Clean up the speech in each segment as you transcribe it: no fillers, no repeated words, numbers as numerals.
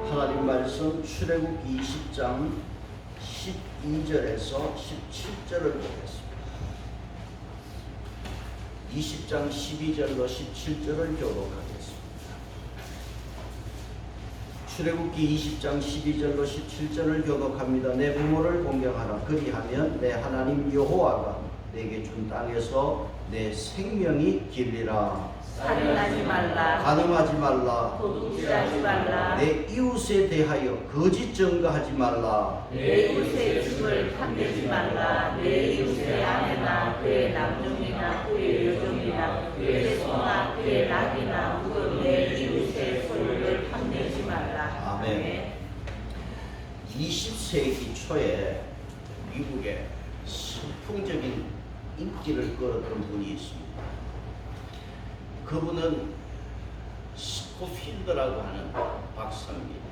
하나님 말씀 출애굽기 20장 12절에서 17절을 보겠습니다. 20장 12절로 17절을 교독하겠습니다. 출애굽기 20장 12절로 17절을 교독합니다. 내 부모를 공경하라. 그리하면 내 하나님 여호와가 내게 준 땅에서 내 생명이 길리라. 살인하지 말라. 간음하지 말라. 도둑질하지 말라. 내 이웃에 대하여 거짓 증거하지 말라. 내 이웃의 집을 탐내지 말라. 내 이웃의 아내나 그의 남종이나 그의 여종이나 그의 소나 그의 낙이나 혹은 내 이웃의 소유를 탐내지 말라. 아멘. 20세기 초에 미국에 선풍적인 인기를 끌었던 분이 있습니다. 그분은 스코필드라고 하는 박사입니다.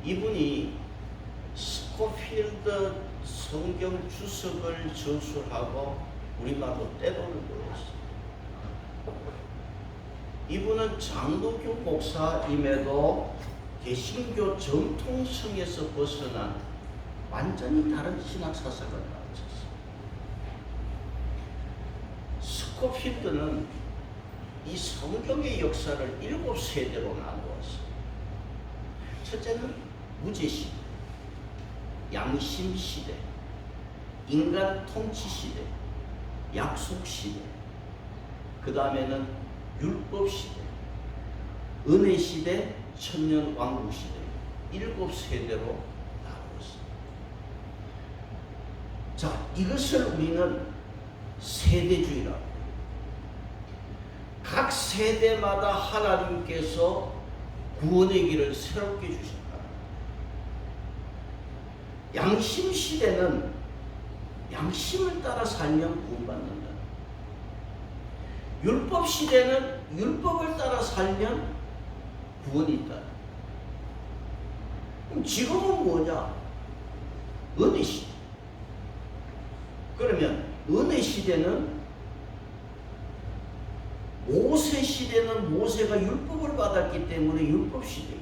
이분이 스코필드 성경 주석을 저술하고 우리말로 떼돈을 벌었어요. 이분은 장로교 목사임에도 개신교 정통성에서 벗어난 완전히 다른 신학 사상을 가르쳤어요. 스코필드는 이 성경의 역사를 7세대로 나누었어요. 첫째는 무제시대, 양심시대, 인간 통치시대, 약속시대, 그 다음에는 율법시대, 은혜시대, 천년왕국시대 7세대로 나누었어요. 자, 이것을 우리는 세대주의라고 해요. 각 세대마다 하나님께서 구원의 길을 새롭게 주셨다. 양심 시대는 양심을 따라 살면 구원받는다. 율법 시대는 율법을 따라 살면 구원이 있다. 그럼 지금은 뭐냐? 은혜 시대. 그러면 은혜 시대는 모세 시대는 모세가 율법을 받았기 때문에 율법 시대예요.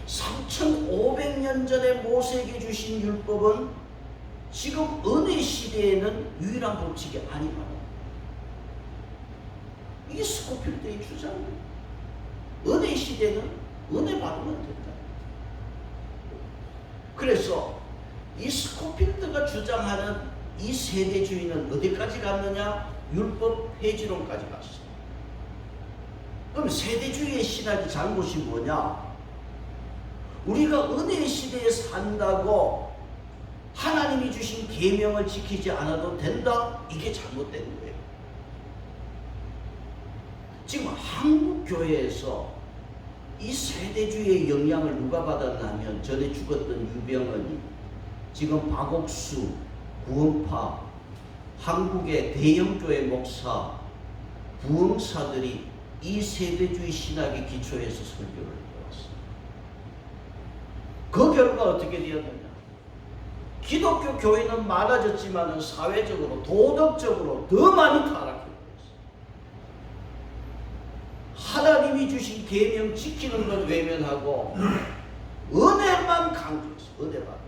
3500년 전에 모세에게 주신 율법은 지금 은혜 시대에는 유일한 법칙이 아니거든요. 이게 스코필드의 주장이에요. 은혜 시대는 은혜 받으면 된다. 그래서 이 스코필드가 주장하는 이 세대주의는 어디까지 갔느냐? 율법 폐지론까지 갔어요. 그럼 세대주의의 신학이 잘못이 뭐냐? 우리가 은혜의 시대에 산다고 하나님이 주신 계명을 지키지 않아도 된다? 이게 잘못된 거예요. 지금 한국 교회에서 이 세대주의의 영향을 누가 받았냐면 전에 죽었던 유병헌이, 지금 박옥수, 구원파, 한국의 대형교회 목사, 부흥사들이 이 세대주의 신학의 기초에서 설교를 해왔어요. 그 결과 어떻게 되었느냐? 기독교 교회는 많아졌지만 사회적으로, 도덕적으로 더 많이 타락해버렸어요. 하나님이 주신 계명 지키는 것 외면하고 은혜만 강조했어요. 은혜만.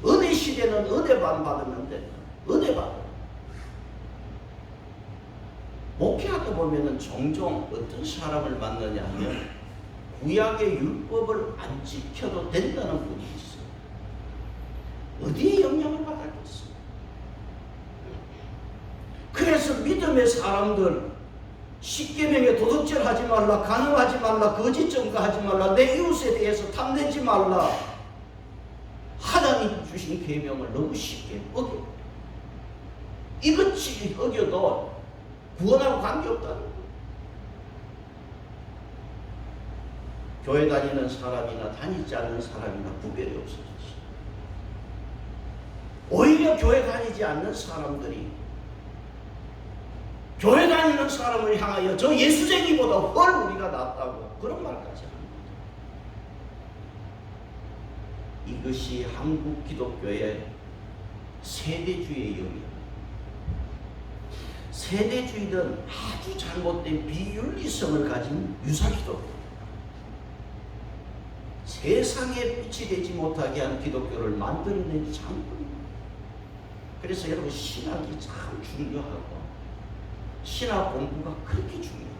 은혜 시대는 은혜만 받으면 된다. 은혜 받아. 목회하다 보면은 종종 어떤 사람을 만나냐 하면 구약의 율법을 안 지켜도 된다는 분이 있어요. 어디에 영향을 받았겠어요? 그래서 믿음의 사람들, 십계명에 도둑질 하지 말라, 간음하지 말라, 거짓 증거하지 말라, 내 이웃에 대해서 탐내지 말라, 하나님 주신 계명을 너무 쉽게 어겨. 이것이 어겨도 구원하고 관계없다는 거예요. 교회 다니는 사람이나 다니지 않는 사람이나 구별이 없어졌어요. 오히려 교회 다니지 않는 사람들이 교회 다니는 사람을 향하여 저 예수쟁이보다 훨 우리가 낫다고 그런 말까지 합니다. 이것이 한국 기독교의 세대주의의 영역. 세대주의는 아주 잘못된 비윤리성을 가진 유사기독교. 세상에 빛이 되지 못하게 한 기독교를 만들어낸 장본입니다. 그래서 여러분 신학이 참 중요하고 신학 공부가 그렇게 중요해요.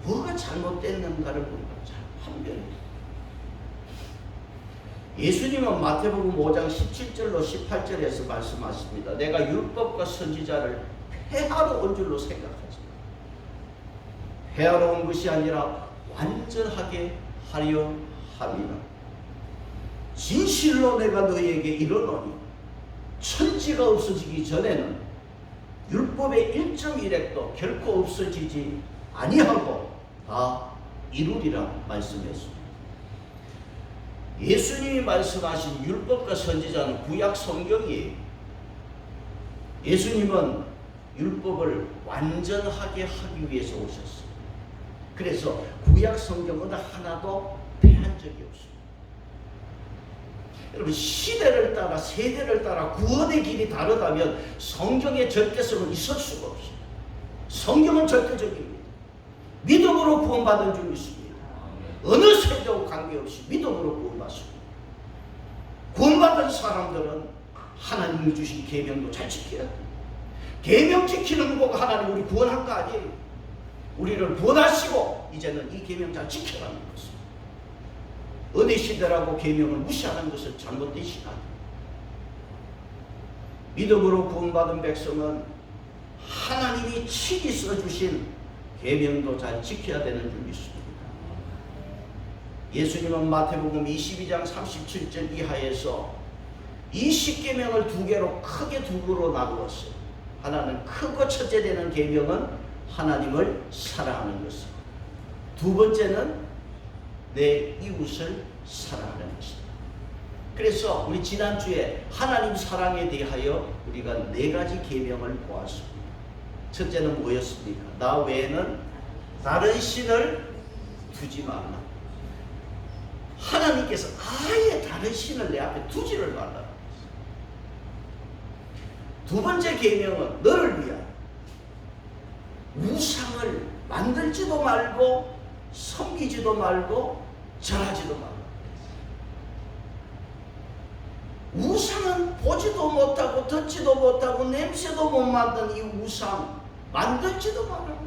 뭐가 잘못됐는가를 보니까 잘 판별해요. 예수님은 마태복음 5장 17절로 18절에서 말씀하십니다. 내가 율법과 선지자를 폐하러 온 줄로 생각하지 마. 폐하러 온 것이 아니라 완전하게 하려 함이라. 진실로 내가 너희에게 이르노니 천지가 없어지기 전에는 율법의 1.1획도 결코 없어지지 아니하고 다 이루리라 말씀했습니다. 예수님이 말씀하신 율법과 선지자는 구약 성경이에요. 예수님은 율법을 완전하게 하기 위해서 오셨어요. 그래서 구약 성경은 하나도 폐한 적이 없습니다. 여러분 시대를 따라 세대를 따라 구원의 길이 다르다면 성경의 절대성은 있을 수가 없어요. 성경은 절대적입니다. 믿음으로 구원받은 줄 믿습니다. 어느 세대와 관계없이 믿음으로 구원받습니다. 구원받은 사람들은 하나님이 주신 계명도 잘 지켜야 돼요. 계명 지키는 거가 하나님 우리 구원한 거 아니에요. 우리를 구원하시고 이제는 이 계명 잘 지켜라는 것입니다. 어느 시대라고 계명을 무시하는 것은 잘못된 시간입니다. 믿음으로 구원받은 백성은 하나님이 친히 써주신 계명도 잘 지켜야 되는 줄 믿습니다. 예수님은 마태복음 22장 37절 이하에서 이 10계명을 두 개로 크게 두 개로 나누었어요. 하나는 크고 첫째 되는 계명은 하나님을 사랑하는 것입니다. 두 번째는 내 이웃을 사랑하는 것입니다. 그래서 우리 지난주에 하나님 사랑에 대하여 우리가 4가지 계명을 보았습니다. 첫째는 뭐였습니까? 나 외에는 다른 신을 두지 말라. 하나님께서 아예 다른 신을 내 앞에 두지를 말라. 두 번째 계명은 너를 위하여 우상을 만들지도 말고 섬기지도 말고 절하지도 말라. 우상은 보지도 못하고 듣지도 못하고 냄새도 못 맡는 이 우상 만들지도 말라.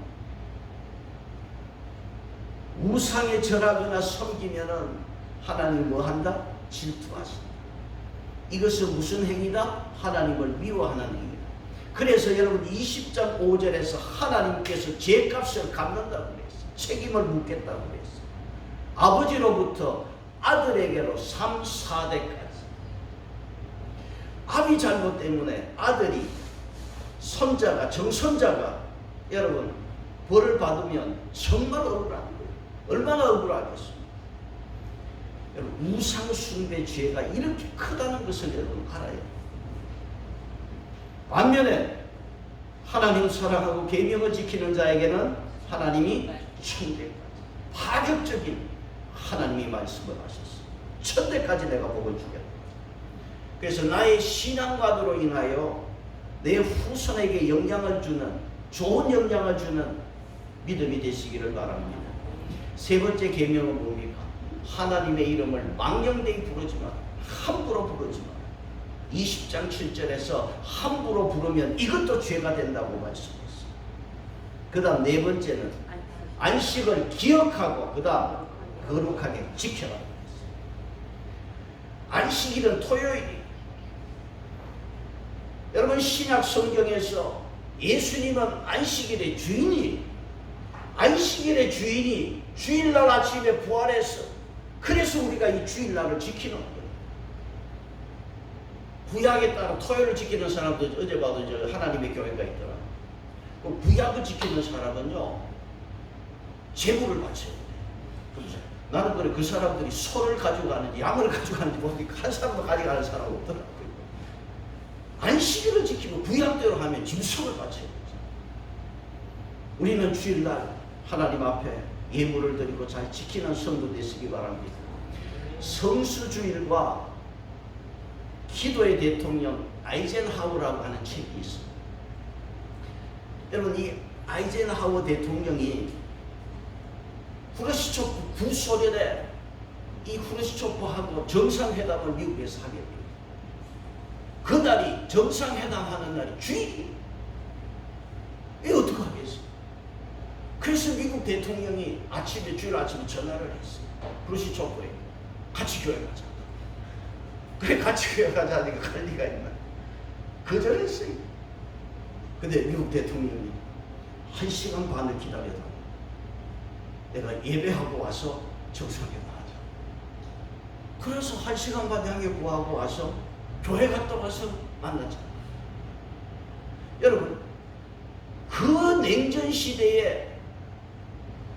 우상에 절하거나 섬기면은 하나님 뭐 한다? 질투하신다. 이것은 무슨 행위다? 하나님을 미워하는 행위다. 그래서 여러분 20장 5절에서 하나님께서 죄값을 갚는다고 그랬어요. 책임을 묻겠다고 그랬어요. 아버지로부터 아들에게로 3, 4대까지. 아비 잘못 때문에 아들이 손자가 정손자가 여러분 벌을 받으면 정말 억울한 거예요. 얼마나 억울하겠습니까? 여러분 우상 숭배 죄가 이렇게 크다는 것을 여러분 알아요. 반면에 하나님을 사랑하고 계명을 지키는 자에게는 하나님이 천대까지 파격적인 하나님이 말씀을 하셨어요. 천대까지 내가 복을 주겠다. 그래서 나의 신앙과도로 인하여 내 후손에게 영향을 주는 좋은 영향을 주는 믿음이 되시기를 바랍니다. 세 번째 계명은 뭡니까? 하나님의 이름을 망령되이 부르지 마라. 함부로 부르지 마라. 20장 7절에서 함부로 부르면 이것도 죄가 된다고 말씀했어요. 그 다음 네 번째는 안식을 기억하고 그 다음 거룩하게 지켜라. 안식일은 토요일이. 여러분 신약 성경에서 예수님은 안식일의 주인이 안식일의 주인이 주일날 아침에 부활했어. 그래서 우리가 이 주일날을 지키는 거예요. 구약에 따라 토요일을 지키는 사람도 어제 봐도 저 하나님의 교회가 있더라. 그 구약을 지키는 사람은요 제물을 바쳐야 돼. 나는 그래 그 사람들이 소를 가져가는지 양을 가져가는지 모르니까 한 사람도 가져가는 사람 없더라고요. 안식일을 지키고 구약대로 하면 짐승을 바쳐야 되죠. 우리는 주일날 하나님 앞에 예물을 드리고 잘 지키는 성도 되시기 바랍니다. 성수주일과 기도의 대통령 아이젠하워라고 하는 책이 있습니다. 여러분 이 아이젠하워 대통령이 후르시초프 구소련에 이 이 후르시초프하고 정상회담을 미국에서 하게 돼요. 그날이 정상회담하는 날이 주일이에요. 이거 어떻게 하겠어요? 그래서 미국 대통령이 주일 아침에 전화를 했어요. 후르시초프에 같이 교회 가자. 그래 같이 교회 가자니까 갈 리가 있나? 거절했어요. 근데 미국 대통령이 1시간 반을 기다려다 내가 예배하고 와서 정상회담 하자. 그래서 1시간 반 향해 구하고 와서 교회 갔다 와서 만났잖아. 여러분, 그 냉전 시대에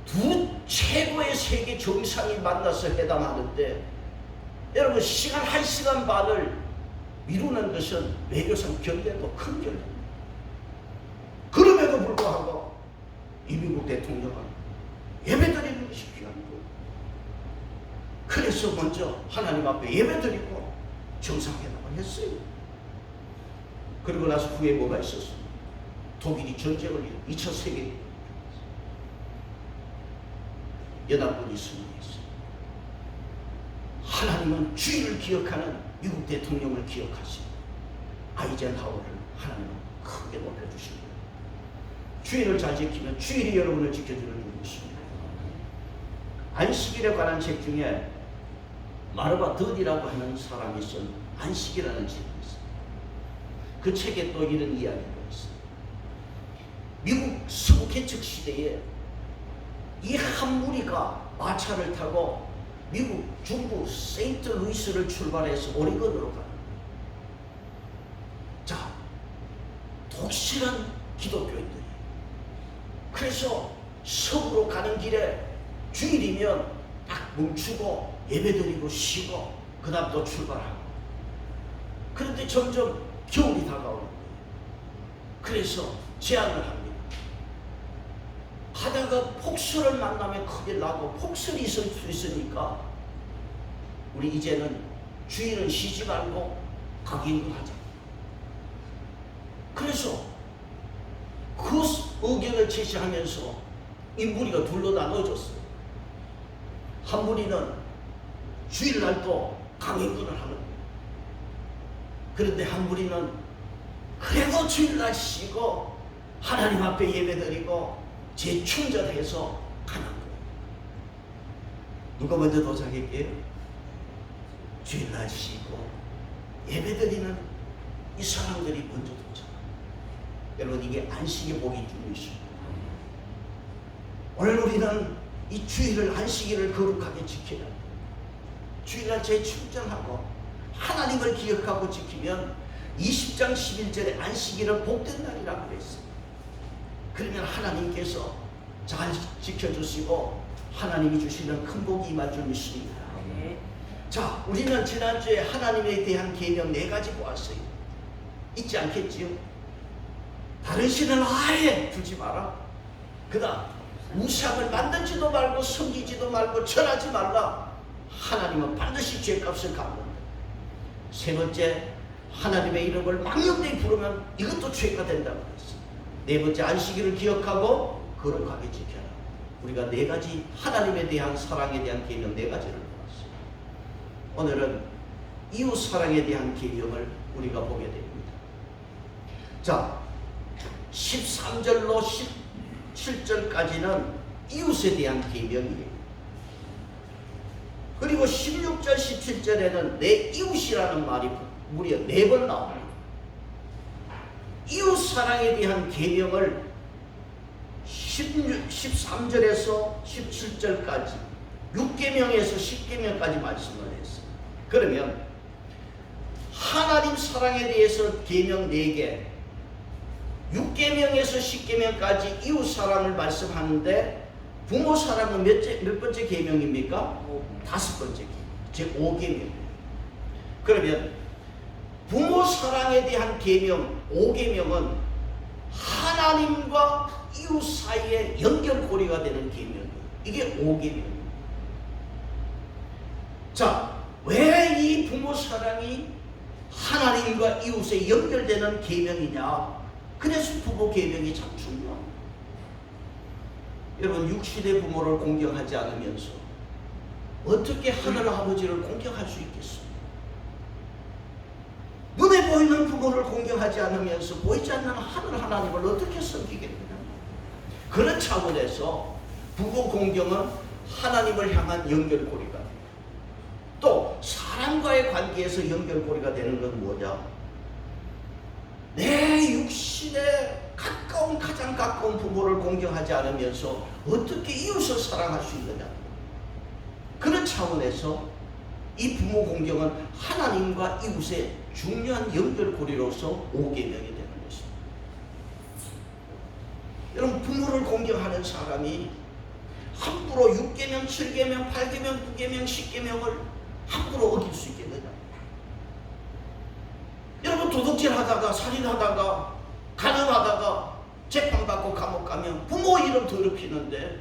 두 최고의 세계 정상이 만나서 회담하는데, 여러분 시간 1시간 반을 미루는 것은 외교상 견뎌도 큰 견해입니다. 그럼에도 불구하고 이 미국 대통령은 예배드리는 것이 귀한 거예요. 그래서 먼저 하나님 앞에 예배드리고 정상회담을 했어요. 그리고 나서 후에 뭐가 있었어요? 독일이 전쟁을 2차 세계 연합군이 승리했어요. 하나님은 주일을 기억하는 미국 대통령을 기억하시고 아이젠하워를 하나님은 크게 높여주신 거예요. 주일을 잘 지키면 주일이 여러분을 지켜주는 것입니다. 안식일에 관한 책 중에 마르바 덧이라고 하는 사람이 쓴 안식이라는 책이 있어요. 그 책에 또 이런 이야기가 있어요. 미국 서부 개척 시대에 이 한 무리가 마차를 타고 미국 중부 세인트루이스를 출발해서 오리건으로 가는 거예요. 자, 독실한 기독교인들이. 그래서 서부로 가는 길에 주일이면 딱 멈추고 예배드리고 쉬고 그 다음 또 출발하고. 그런데 점점 겨울이 다가오는 거예요. 그래서 제안을 합니다. 하다가 폭설을 만나면 큰일 나고 폭설이 있을 수 있으니까 우리 이제는 주일은 쉬지 말고 가기는 하자. 그래서 그 의견을 제시하면서 이 무리가 둘로 나눠졌어요. 한 무리는 주일날도 강행군을 하는 거예요. 그런데 한 무리는 그래도 주일날 쉬고 하나님 앞에 예배드리고 재충전해서 가는 거예요. 누가 먼저 도착할게요? 주일날 쉬고 예배드리는 이 사람들이 먼저 도착합니다. 여러분, 이게 안식의 복이 중요하십니다. 오늘 우리는 이 주일을, 안식일을 거룩하게 지켜야 합니다. 주일날 재충전하고 하나님을 기억하고 지키면 20장 11절에 안식일은 복된 날이라고 그랬어요. 그러면 하나님께서 잘 지켜주시고 하나님이 주시는 큰 복이 임할 줄 믿습니다. 자, 우리는 지난주에 하나님에 대한 계명 4가지 보았어요. 잊지 않겠지요? 다른 신을 아예 두지 마라. 그 다음 우상을 만들지도 말고 섬기지도 말고 절하지 말라. 하나님은 반드시 죄값을 갚는다. 세 번째, 하나님의 이름을 망령되이 부르면 이것도 죄가 된다고 했어요. 네 번째, 안식일을 기억하고 거룩하게 지켜라. 우리가 4가지 하나님에 대한 사랑에 대한 계명 4가지를 보았어요. 오늘은 이웃 사랑에 대한 계명을 우리가 보게 됩니다. 자, 13절로 17절까지는 이웃에 대한 계명이에요. 그리고 16절 17절에는 내 이웃이라는 말이 무려 4번 나옵니다. 이웃 사랑에 대한 계명을 13절에서 17절까지 6계명에서 10계명까지 말씀을 했어요. 그러면 하나님 사랑에 대해서 계명 4개, 6계명에서 10계명까지 이웃 사랑을 말씀하는데 부모 사랑은 몇 번째 계명입니까? 5번째 계명, 즉 5계명이에요. 그러면 부모 사랑에 대한 계명 5계명은 하나님과 이웃 사이에 연결고리가 되는 계명이에요. 이게 5계명이에요. 자, 왜 이 부모 사랑이 하나님과 이웃에 연결되는 계명이냐? 그래서 부모 계명이 참 중요합니다. 여러분, 육신의 부모를 공경하지 않으면서 어떻게 하늘 아버지를 공경할 수 있겠습니까? 눈에 보이는 부모를 공경하지 않으면서 보이지 않는 하늘 하나님을 어떻게 섬기겠느냐. 그런 차원에서 부모 공경은 하나님을 향한 연결고리가 돼요. 또 사람과의 관계에서 연결고리가 되는 건 뭐냐? 내 육신에 가장 가까운 부모를 공경하지 않으면서 어떻게 이웃을 사랑할 수 있느냐. 그런 차원에서 이 부모 공경은 하나님과 이웃의 중요한 연결고리로서 5계명이 되는 것입니다. 여러분, 부모를 공경하는 사람이 함부로 6계명, 7계명, 8계명, 9계명, 10계명을 함부로 어길 수 있겠느냐? 여러분, 도둑질하다가 살인하다가 가늠하다가 재판받고 감옥 가면 부모 이름 더럽히는데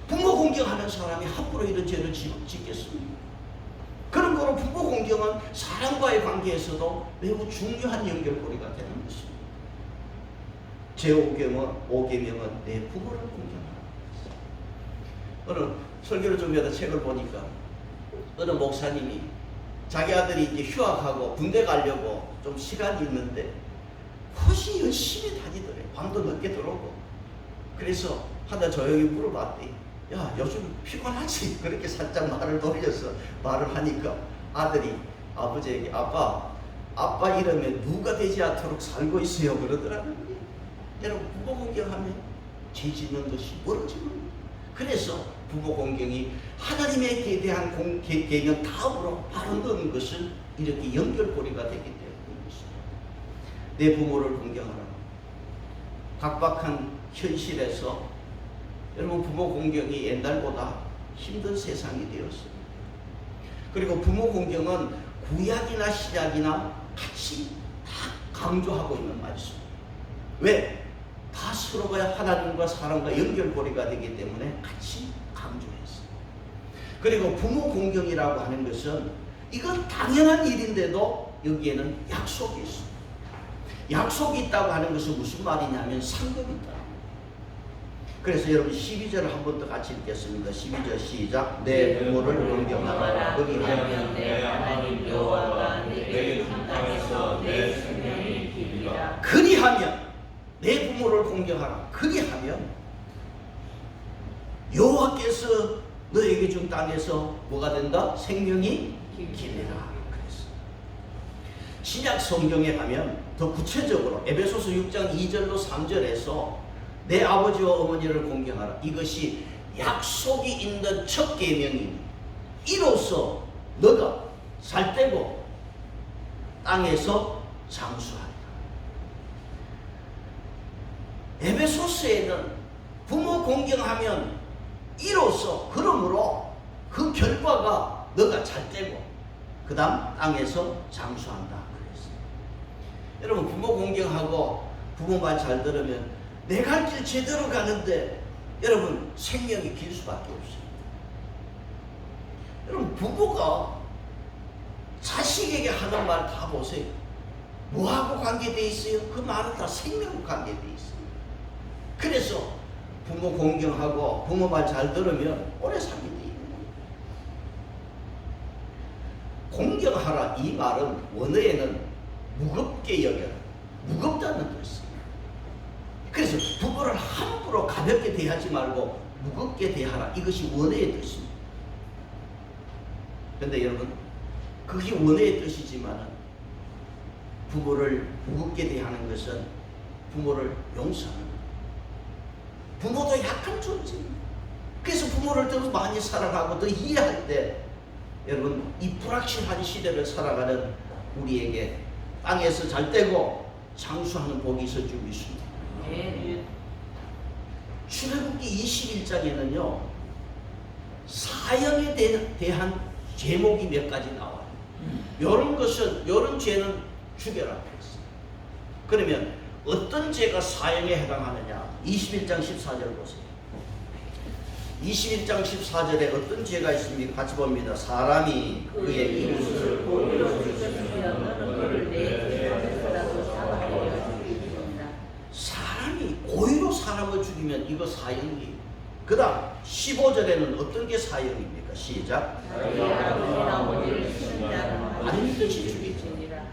부모 공경하는 사람이 함부로 이런 죄를 짓겠습니까? 그런 거로 부모 공경은 사람과의 관계에서도 매우 중요한 연결고리가 되는 것입니다. 제5계명은 내 부모를 공경하라. 어느 설교를 준비하다 책을 보니까 어느 목사님이 자기 아들이 이제 휴학하고 군대 가려고 좀 시간이 있는데 훨씬 열심히 다니더래. 밤도 늦게 들어오고. 그래서 하다 조용히 물어봤대. 야, 요즘 피곤하지? 그렇게 살짝 말을 돌려서 말을 하니까 아들이 아버지에게 아빠 이름에 누가 되지 않도록 살고 있어요 그러더라고요. 여러분, 부모 공경하면 죄 짓는 것이 멀어지는 거예요. 그래서 부모 공경이 하나님에 대한 계명 다음으로 바로 넣는 것은 이렇게 연결고리가 되기 때문인 것입니다. 내 부모를 공경하라. 각박한 현실에서 여러분, 부모 공경이 옛날보다 힘든 세상이 되었습니다. 그리고 부모 공경은 구약이나 신약이나 같이 다 강조하고 있는 말씀입니다. 왜? 다 서로가 하나님과 사람과 연결고리가 되기 때문에 같이 강조했어요. 그리고 부모 공경이라고 하는 것은 이건 당연한 일인데도 여기에는 약속이 있습니다. 약속이 있다고 하는 것은 무슨 말이냐면 상급이 있다. 그래서 여러분 12절을 한 번 더 같이 읽겠습니다. 12절 시작. 내 부모를 공경하라. 그리하면 내 하나님 여호와가 내게 준 땅에서 내 생명이 길리라. 그리하면 내 부모를 공경하라. 그리하면 여호와께서 너에게 준 땅에서 뭐가 된다? 생명이 길리라. 그래서 신약 성경에 가면 더 구체적으로 에베소서 6장 2절로 3절에서 내 아버지와 어머니를 공경하라. 이것이 약속이 있는 첫 계명이니 이로써 너가 살되고 땅에서 장수하리라. 에베소서에는 부모 공경하면 이로써, 그러므로 그 결과가 너가 잘되고 그 다음 땅에서 장수한다 그랬어요. 여러분, 부모 공경하고 부모 말 잘 들으면 내 갈 길 제대로 가는데 여러분 생명이 길 수밖에 없어요. 여러분, 부모가 자식에게 하는 말 다 보세요. 뭐하고 관계되어 있어요? 그 말은 다 생명과 관계되어 있어요. 그래서 부모 공경하고 부모 말 잘 들으면 오래 살게 되어 있는 거예요. 공경하라 이 말은 원어에는 무겁게 여겨라, 무겁다는 뜻이에요. 그래서 부모를 함부로 가볍게 대하지 말고 무겁게 대하라, 이것이 원어의 뜻입니다. 그런데 여러분, 그게 원어의 뜻이지만 부모를 무겁게 대하는 것은 부모를 용서하는 거예요. 부모도 약한 존재입니다. 그래서 부모를 더 많이 사랑하고 더 이해할 때 여러분, 이 불확실한 시대를 살아가는 우리에게 땅에서 잘되고 장수하는 복이 있을 줄 믿습니다. 출애굽기 21장에는요 사형에 대한 제목이 몇 가지 나와요. 이런 것은, 이런 죄는 죽여라 그랬어요. 그러면 어떤 죄가 사형에 해당하느냐? 21장 14절 보세요. 21장 14절에 어떤 죄가 있습니까? 같이 봅니다. 사람이 그의 이웃을 고의로 죽였으면 너는 그를 내 죄에서라도 잡아내어 죽이리라. 사람이 고의로 사람을 죽이면 이거 사형이에요. 그 다음 15절에는 어떤 게 사형입니까? 시작. 자기 아버지나 어머니를 치는 자는 반드시 죽이지. 죽이리라.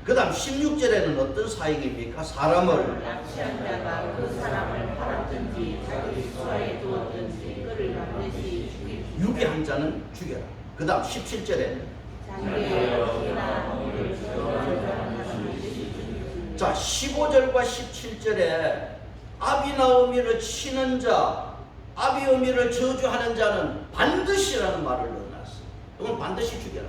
그 다음 16절에는 어떤 사형입니까? 사람을 납치한 자가 그 사람을 팔았든지 자기 수하에 두었든지 그를 반드시 죽이리라. 유괴한 자는 죽여라. 그 다음 17절에는 자기의 아버지나 어머니를 저주하는 자는 반드시 죽이리라. 자 15절과 17절에 아비나 어미를 치는 자, 아비 어미를 저주하는 자는 반드시라는 말을 넣어놨어요. 이건 반드시 죽여라.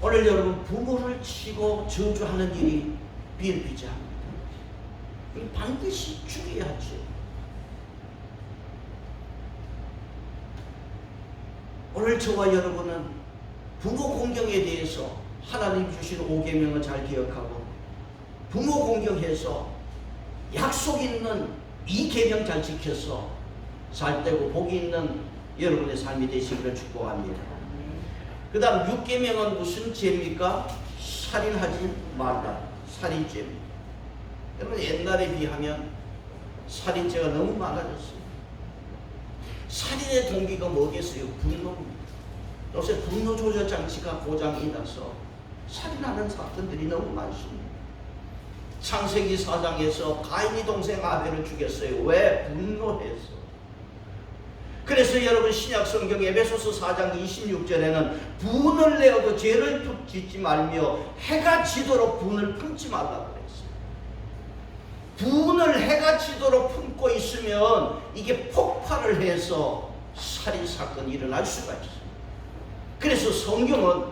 오늘 여러분 부모를 치고 저주하는 일이 비일비재합니다. 반드시 죽여야 하죠. 오늘 저와 여러분은 부모 공경에 대해서 하나님 주신 5계명을 잘 기억하고 부모 공경해서 약속 있는 2계명 잘 지켜서 살되고 복이 있는 여러분의 삶이 되시기를 축복합니다. 그 다음 6계명은 무슨 죄입니까? 살인하지 말라. 살인죄입니다. 여러분 옛날에 비하면 살인죄가 너무 많아졌어요. 살인의 동기가 뭐겠어요? 분노입니다. 요새 분노 조절 장치가 고장이 나서 살인하는 사건들이 너무 많습니다. 창세기 4장에서 가인이 동생 아벨을 죽였어요. 왜? 분노해서. 그래서 여러분 신약 성경 에베소서 4장 26절에는 분을 내어도 죄를 짓지 말며 해가 지도록 분을 품지 말라고 그랬어요. 분을 해가 지도록 품고 있으면 이게 폭발을 해서 살인사건이 일어날 수가 있어요. 그래서 성경은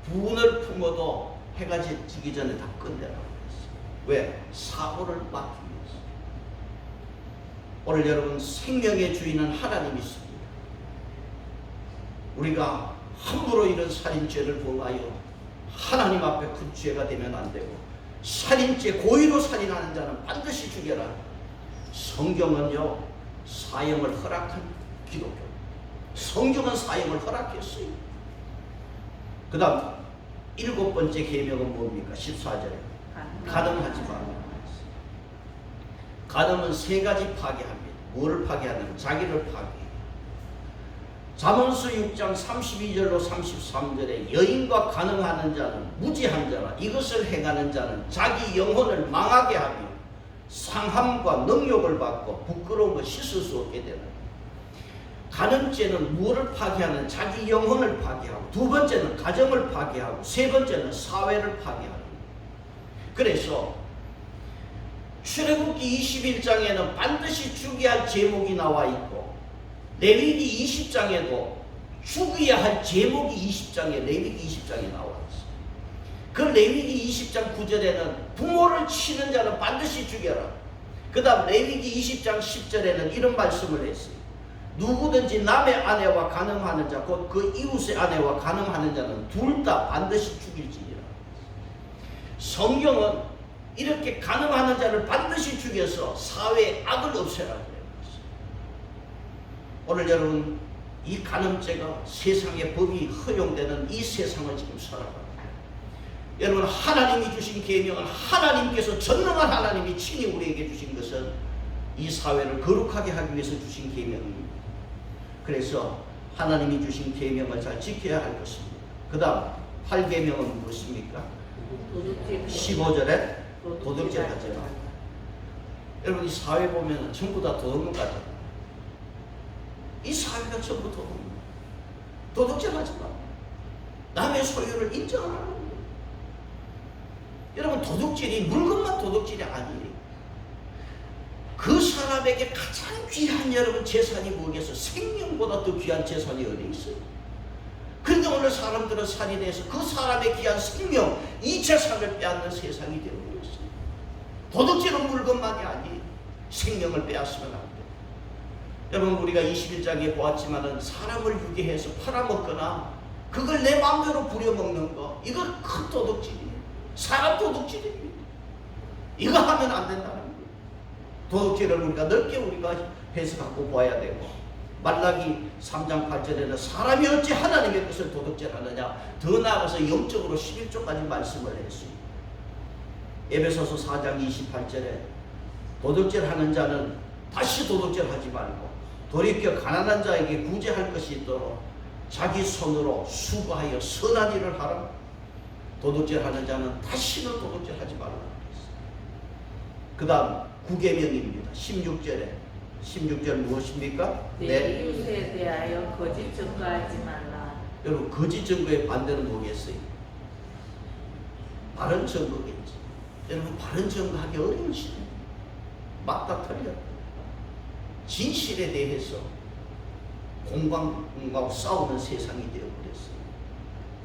분을 품어도 해가 지기 전에 다 끝내라고 그랬어요. 왜? 사고를 막기 위해서. 오늘 여러분 생명의 주인은 하나님이 있습니다. 우리가 함부로 이런 살인죄를 범하여 하나님 앞에 그 죄가 되면 안 되고 살인죄 고의로 살인하는 자는 반드시 죽여라. 성경은요 사형을 허락한 기독교. 성경은 사형을 허락했어요. 그 다음 7번째 계명은 뭡니까? 14절에 간음하지 말라. 간음은 3가지 파괴합니다. 뭐를 파괴하냐면 자기를 파괴해요. 잠언서 6장 32절로 33절에 여인과 간음하는 자는 무지한 자라. 이것을 행하는 자는 자기 영혼을 망하게 하며 상함과 능욕을 받고 부끄러움을 씻을 수 없게 되는. 간음죄는 무엇을 파괴하는? 자기 영혼을 파괴하고, 두 번째는 가정을 파괴하고, 세 번째는 사회를 파괴하는. 그래서 출애굽기 21장에는 반드시 죽여야 할 제목이 나와 있고 레위기 20장에도 죽여야 할 제목이 20장에 레위기 20장에 나와 있어요. 그 레위기 20장 9절에는 부모를 치는 자는 반드시 죽여라. 그 다음 레위기 20장 10절에는 이런 말씀을 했어요. 누구든지 남의 아내와 간음하는 자, 곧 그 이웃의 아내와 간음하는 자는 둘 다 반드시 죽일지니라. 성경은 이렇게 간음하는 자를 반드시 죽여서 사회의 악을 없애라 그래요. 오늘 여러분 이 간음죄가 세상의 법이 허용되는 이 세상을 지금 살아갑니다. 여러분 하나님이 주신 계명은 하나님께서 전능한 하나님이 친히 우리에게 주신 것은 이 사회를 거룩하게 하기 위해서 주신 계명입니다. 그래서 하나님이 주신 계명을 잘 지켜야 할 것입니다. 그 다음 8계명은 무엇입니까? 15절에 도둑질 하지 마. 여러분 이 사회 보면 전부 다 도둑놈 같아요. 이 사회가 전부 도둑놈. 도둑질 하지 마. 남의 소유를 인정하는 거예요. 여러분 도둑질이 물건만 도둑질이 아니에요. 그 사람에게 가장 귀한 여러분 재산이 뭐겠어요? 생명보다 더 귀한 재산이 어디 있어요? 그런데 오늘 사람들은 살인해서 그 사람의 귀한 생명, 이 재산을 빼앗는 세상이 되어버렸어요. 도둑질은 물건만이 아니에요. 생명을 빼앗으면 안 돼요. 여러분 우리가 21장에 보았지만은 사람을 유괴해서 팔아먹거나 그걸 내 마음대로 부려먹는 거, 이거 큰 도둑질이에요. 사람 도둑질입니다. 이거 하면 안 된다는 거예요. 도둑질을 우리가 넓게 우리가 해석하고 봐야 되고, 말라기 3장 8절에는 사람이 어찌 하나님의 것을 도둑질하느냐, 더 나아가서 영적으로 11조까지 말씀을 했어요. 에베소서 4장 28절에 도둑질하는 자는 다시 도둑질하지 말고 돌이켜 가난한 자에게 구제할 것이 있도록 자기 손으로 수고하여 선한 일을 하라. 도둑질하는 자는 다시는 도둑질하지 말라. 그 다음 9계명입니다. 16절 무엇입니까? 내 이웃에 대하여 거짓 증거하지 말라. 여러분 거짓 증거의 반대는 뭐겠어요? 바른 증거겠지. 여러분 바른 증거하기 어려운 시대. 맞다 틀려. 진실에 대해서 공방하고 싸우는 세상이 되어버렸어요.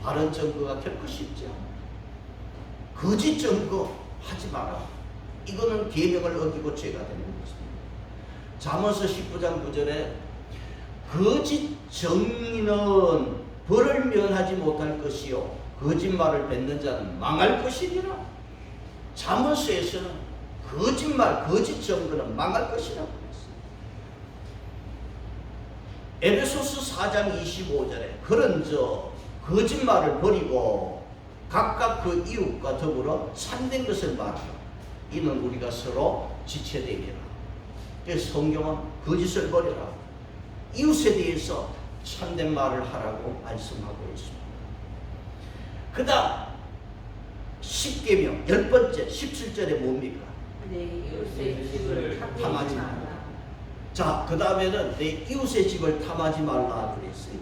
바른 증거가 결코 쉽지 않아. 거짓 증거 하지 마라. 이거는 계명을 어기고 죄가 되는 것입니다. 잠언서 19장 9절에 거짓 정의는 벌을 면하지 못할 것이요 거짓말을 뱉는 자는 망할 것이니라. 잠언서에서는 거짓말, 거짓 증거는 망할 것이라고 했어요. 에베소서 4장 25절에 그런저 거짓말을 버리고 각각 그 이웃과 더불어 참된 것을 말하라. 이는 우리가 서로 지체되리라. 그래서 성경은 거짓을 버려라. 이웃에 대해서 참된 말을 하라고 말씀하고 있습니다. 그 다음 10계명 10번째 17절에 뭡니까? 내 이웃의 집을 탐하지 말라. 자, 그 다음에는 내 이웃의 집을 탐하지 말라 그랬어요.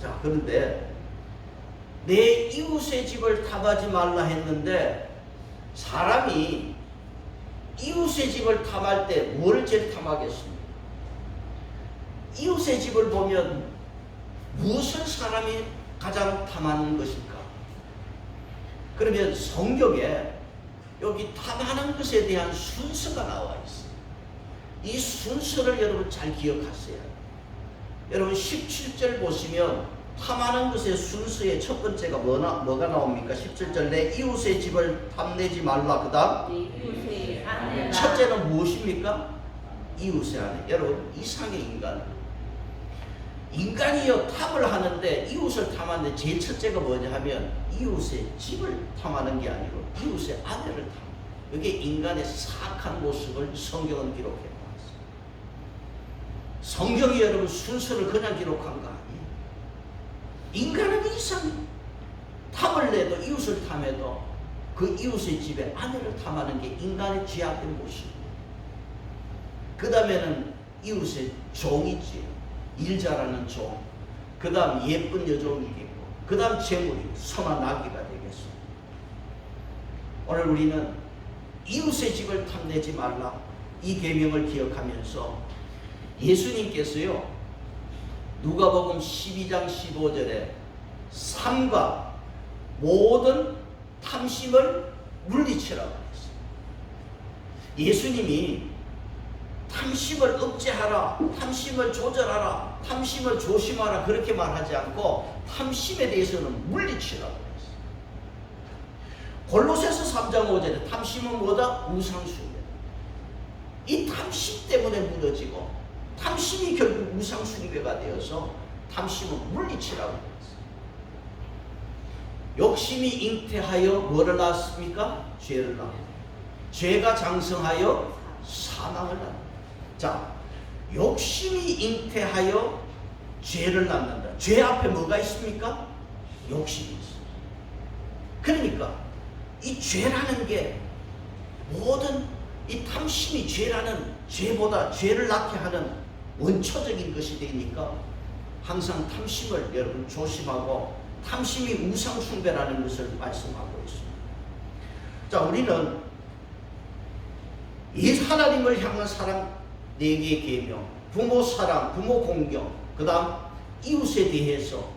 자, 그런데 내 이웃의 집을 탐하지 말라 했는데 사람이 이웃의 집을 탐할 때 뭘 제일 탐하겠습니까? 이웃의 집을 보면 무엇을 사람이 가장 탐하는 것일까? 그러면 성경에 여기 탐하는 것에 대한 순서가 나와 있어요. 이 순서를 여러분 잘 기억하세요. 여러분 17절 보시면 탐하는 것의 순서의 첫 번째가 뭐가 나옵니까? 17절 내 이웃의 집을 탐내지 말라. 그 다음 이웃의 아내라. 첫째는 무엇입니까? 이웃의 아내. 여러분 이상의 인간이요 탐을 하는데 이웃을 탐하는데 제일 첫째가 뭐냐 하면 이웃의 집을 탐하는 게 아니고 이웃의 아내를 탐. 이게 인간의 사악한 모습을 성경은 기록해 놨어요. 성경이 여러분 순서를 그냥 기록한 거 아니에요. 인간은 이상해. 탐을 내도 이웃을 탐해도 그 이웃의 집에 아내를 탐하는 게 인간의 죄악된 모습이에요. 그 다음에는 이웃의 종이지. 일 잘하는 종. 그 다음 예쁜 여종이겠고 그 다음 재물이 소나 나귀가 되겠습니다. 오늘 우리는 이웃의 집을 탐내지 말라 이 계명을 기억하면서 예수님께서요 누가복음 12장 15절에 삼가 모든 탐심을 물리치라고 했어요. 예수님이 탐심을 억제하라, 탐심을 조절하라, 탐심을 조심하라 그렇게 말하지 않고 탐심에 대해서는 물리치라고 했어요. 골로새서 3장 5절에 탐심은 뭐다? 우상숭배. 이 탐심 때문에 무너지고 탐심이 결국 우상숭배가 되어서 탐심은 물리치라고 했어요. 욕심이 잉태하여 뭐를 낳았습니까? 죄를 낳았습니다. 죄가 장성하여 사망을 낳는다. 자, 욕심이 잉태하여 죄를 낳는다. 죄 앞에 뭐가 있습니까? 욕심이 있습니다. 그러니까 이 죄라는 게 모든 이 탐심이 죄라는 죄보다 죄를 낳게 하는 원초적인 것이 되니까 항상 탐심을 여러분 조심하고 탐심이 우상숭배라는 것을 말씀하고 있습니다. 자, 우리는 이 하나님을 향한 사랑 4개의 계명, 부모 사랑, 부모 공경, 그 다음 이웃에 대해서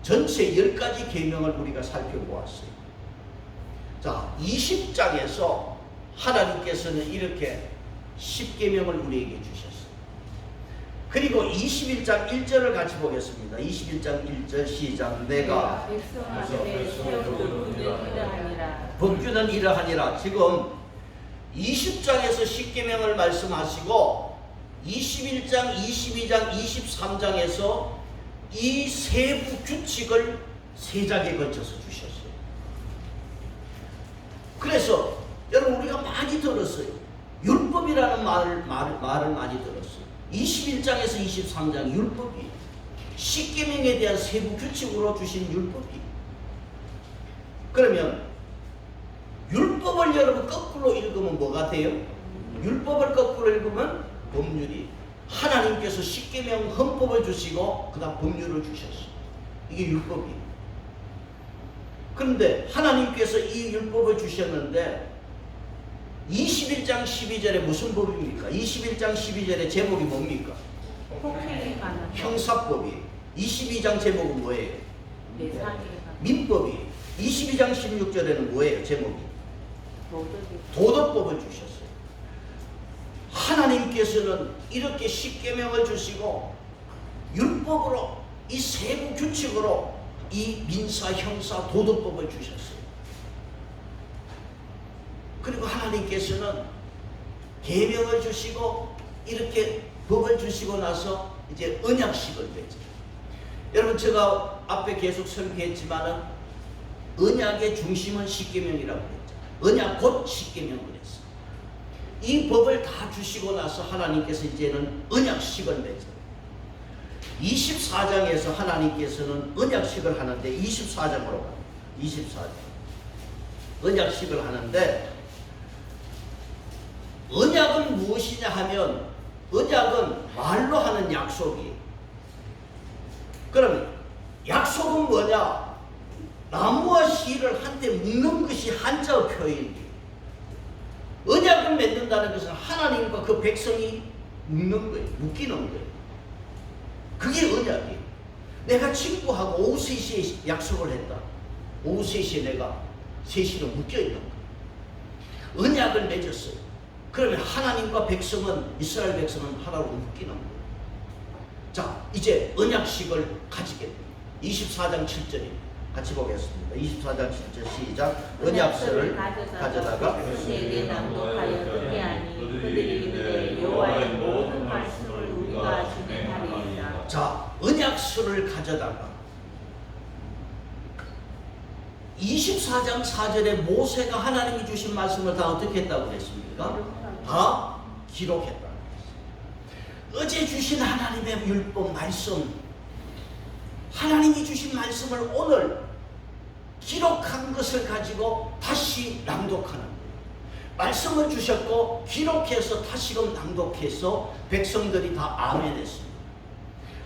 전체 10가지 계명을 우리가 살펴보았어요. 자, 20장에서 하나님께서는 이렇게 10계명을 우리에게 주셨어요. 그리고 21장 1절을 같이 보겠습니다. 21장 1절 시작. 내가 백성 앞에 세운 법규는 이러하니라. 법규는 이러하니라. 지금 20장에서 10계명을 말씀하시고 21장, 22장, 23장에서 이 세부 규칙을 3장에 걸쳐서 주셨어요. 그래서 여러분 우리가 많이 들었어요. 율법이라는 말을 많이 들었어요. 21장에서 23장 율법이 십계명에 대한 세부 규칙으로 주신 율법이. 그러면 율법을 여러분 거꾸로 읽으면 뭐가 돼요? 율법을 거꾸로 읽으면 법률이. 하나님께서 십계명 헌법을 주시고 그 다음 법률을 주셨어요. 이게 율법이에요. 그런데 하나님께서 이 율법을 주셨는데 21장 12절에 무슨 법입니까? 21장 12절에 제목이 뭡니까? 폭행에 관한 형사법이. 22장 제목은 뭐예요? 내상에 관한 민법이. 22장 16절에는 뭐예요? 제목이? 도덕법을 주셨어요. 하나님께서는 이렇게 십계명을 주시고 율법으로 이 세부 규칙으로 이 민사, 형사, 도덕법을 주셨어요. 그리고 하나님께서는 계명을 주시고 이렇게 법을 주시고 나서 이제 언약식을 맺죠. 여러분 제가 앞에 계속 설교했지만은 언약의 중심은 십계명이라고 했죠. 언약 곧 십계명을 했어요. 이 법을 다 주시고 나서 하나님께서 이제는 언약식을 맺어요. 24장에서 하나님께서는 언약식을 하는데 24장으로 가요. 24장. 언약식을 하는데 언약은 무엇이냐 하면 언약은 말로 하는 약속이에요. 그러면 약속은 뭐냐? 나무와 실을 한때 묶는 것이 한자어 표현이에요. 언약을 맺는다는 것은 하나님과 그 백성이 묶는 거예요. 묶이는 거예요. 그게 언약이에요. 내가 친구하고 오후 3시에 약속을 했다. 오후 3시에 내가 3시로 묶여있는 거예요. 언약을 맺었어요. 그러면 하나님과 백성은, 이스라엘 백성은 하나로 묶이는 거예요. 자, 이제 언약식을 가지게 돼요. 24장 7절입니다. 같이 보겠습니다. 24장 7절 시작. 언약서를 가져다가 세게 낭독하여 듣게 하니 그들이 이르되 여호와의 모든 말씀을 우리가 준행하리이다. 자, 언약서를 가져다가 24장 4절에 모세가 하나님이 주신 말씀을 다 어떻게 했다고 그랬습니까? 다 기록했다고 그랬어요. 어제 주신 하나님의 율법 말씀, 하나님이 주신 말씀을 오늘 기록한 것을 가지고 다시 낭독하는 거예요. 말씀을 주셨고 기록해서 다시금 낭독해서 백성들이 다 아멘했습니다.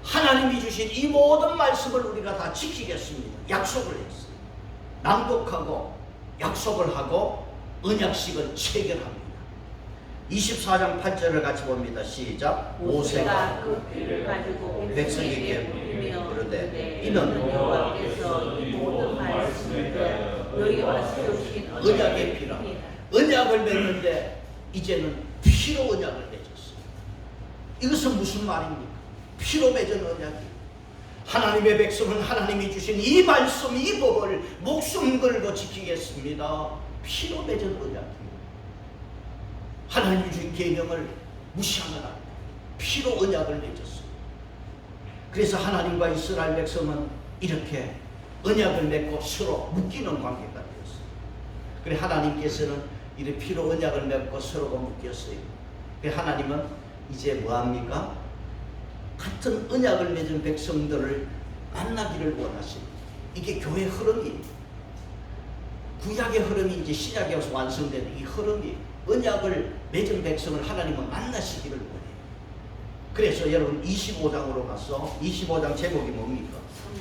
하나님이 주신 이 모든 말씀을 우리가 다 지키겠습니다. 약속을 했어요. 낭독하고 약속을 하고 언약식을 체결합니다. 24장 8절을 같이 봅니다. 시작. 모세가 그 귀를 가지고 백성에게 이르되 이는 여호와께서 이 모든 말씀을 너희와 세우신 언약의 피라. 언약을 맺는데 이제는 피로 언약을 맺었어요. 이것은 무슨 말입니까? 피로 맺은 언약이. 하나님의 백성은 하나님이 주신 이 말씀, 이 법을 목숨 걸고 지키겠습니다. 피로 맺은 언약입니다. 하나님이 주신 계명을 무시하면 안 돼요. 피로 언약을 맺었어요. 그래서 하나님과 이스라엘 백성은 이렇게 언약을 맺고 서로 묶이는 관계가 되었어요. 그래 하나님께서는 이렇게 피로 언약을 맺고 서로가 묶였어요. 그래 하나님은 이제 뭐합니까? 같은 언약을 맺은 백성들을 만나기를 원하십니다. 이게 교회 흐름이에요. 구약의 흐름이 이제 신약에 와서 완성된 이 흐름이 언약을 맺은 백성을 하나님은 만나시기를 원해요. 그래서 여러분 25장으로 가서 25장 제목이 뭡니까?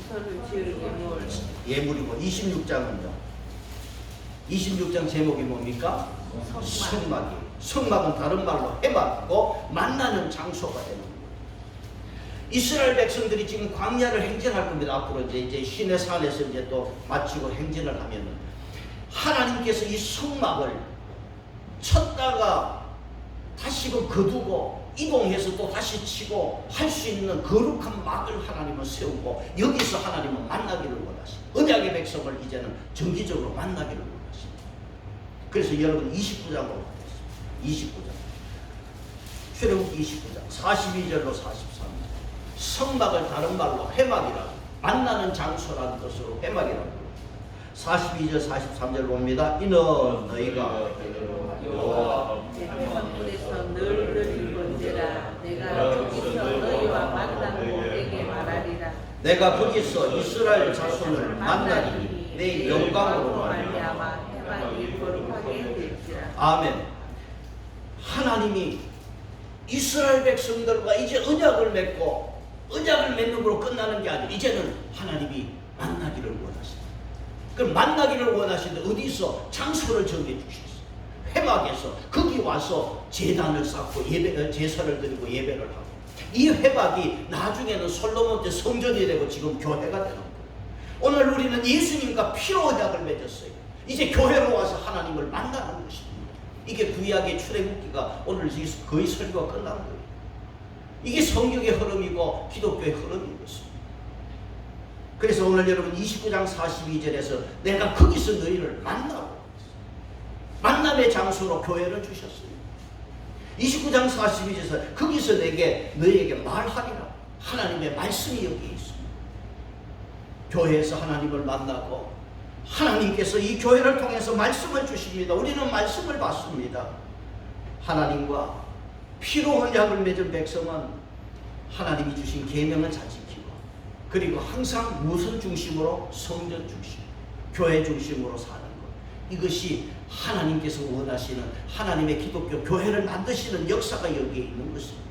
성소를 지을 예물. 예물이고 26장은요. 26장 제목이 뭡니까? 성막이. 성막은 다른 말로 해막이고 만나는 장소가 되는 거예요. 이스라엘 백성들이 지금 광야를 행진할 겁니다. 앞으로 이제 시내 산에서 이제 또 마치고 행진을 하면은 하나님께서 이 성막을 쳤다가 다시금 거두고 이동해서 또 다시 치고 할 수 있는 거룩한 막을 하나님은 세우고 여기서 하나님은 만나기를 원하십니다. 언약의 백성을 이제는 정기적으로 만나기를 원하십니다. 그래서 여러분 29장으로 가겠습니다. 29장 출애굽기 29장 42절로 43절 성막을 다른 말로 회막이라고 만나는 장소라는 것으로 회막이라고 42절 43절 봅니다. 이는 너희가 내 회막문에서 늘 드린 번제라. 내가 거기서 너희와 만나고 내게 말하리라. 내가 거기서 이스라엘 자손을 만나리니 내 영광으로 말미암아 말미암아 회막이 거룩하게 될지라. 아멘. 하나님이 이스라엘 백성들과 이제 언약을 맺고 언약을 맺는 걸로 끝나는 게 아니고 이제는 하나님이 만나기를 원하십니다. 그럼 만나기를 원하시는데 어디서 장소를 정해 주셨어요. 회막에서 거기 와서 제단을 쌓고 제사를 드리고 예배를 하고 이 회막이 나중에는 솔로몬 때 성전이 되고 지금 교회가 되는 거예요. 오늘 우리는 예수님과 피로 언약을 맺었어요. 이제 교회로 와서 하나님을 만나는 것입니다. 이게 구약의 출애굽기가 오늘 거의 설교가 끝난 거예요. 이게 성경의 흐름이고 기독교의 흐름인 것입니다. 그래서 오늘 여러분 29장 42절에서 내가 거기서 너희를 만나고 만남의 장소로 교회를 주셨어요. 29장 42절에서 거기서 너희에게 말하리라. 하나님의 말씀이 여기 있습니다. 교회에서 하나님을 만나고 하나님께서 이 교회를 통해서 말씀을 주십니다. 우리는 말씀을 받습니다. 하나님과 피로 언약을 맺은 백성은 하나님이 주신 계명을 잘 지키고 그리고 항상 무슨 중심으로? 성전 중심, 교회 중심으로 사는 것. 이것이 하나님께서 원하시는 하나님의 기독교 교회를 만드시는 역사가 여기에 있는 것입니다.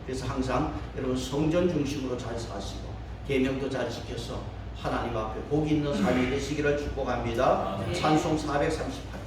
그래서 항상 여러분 성전 중심으로 잘 사시고 계명도 잘 지켜서 하나님 앞에 복 있는 삶이 되시기를 축복합니다. 찬송 438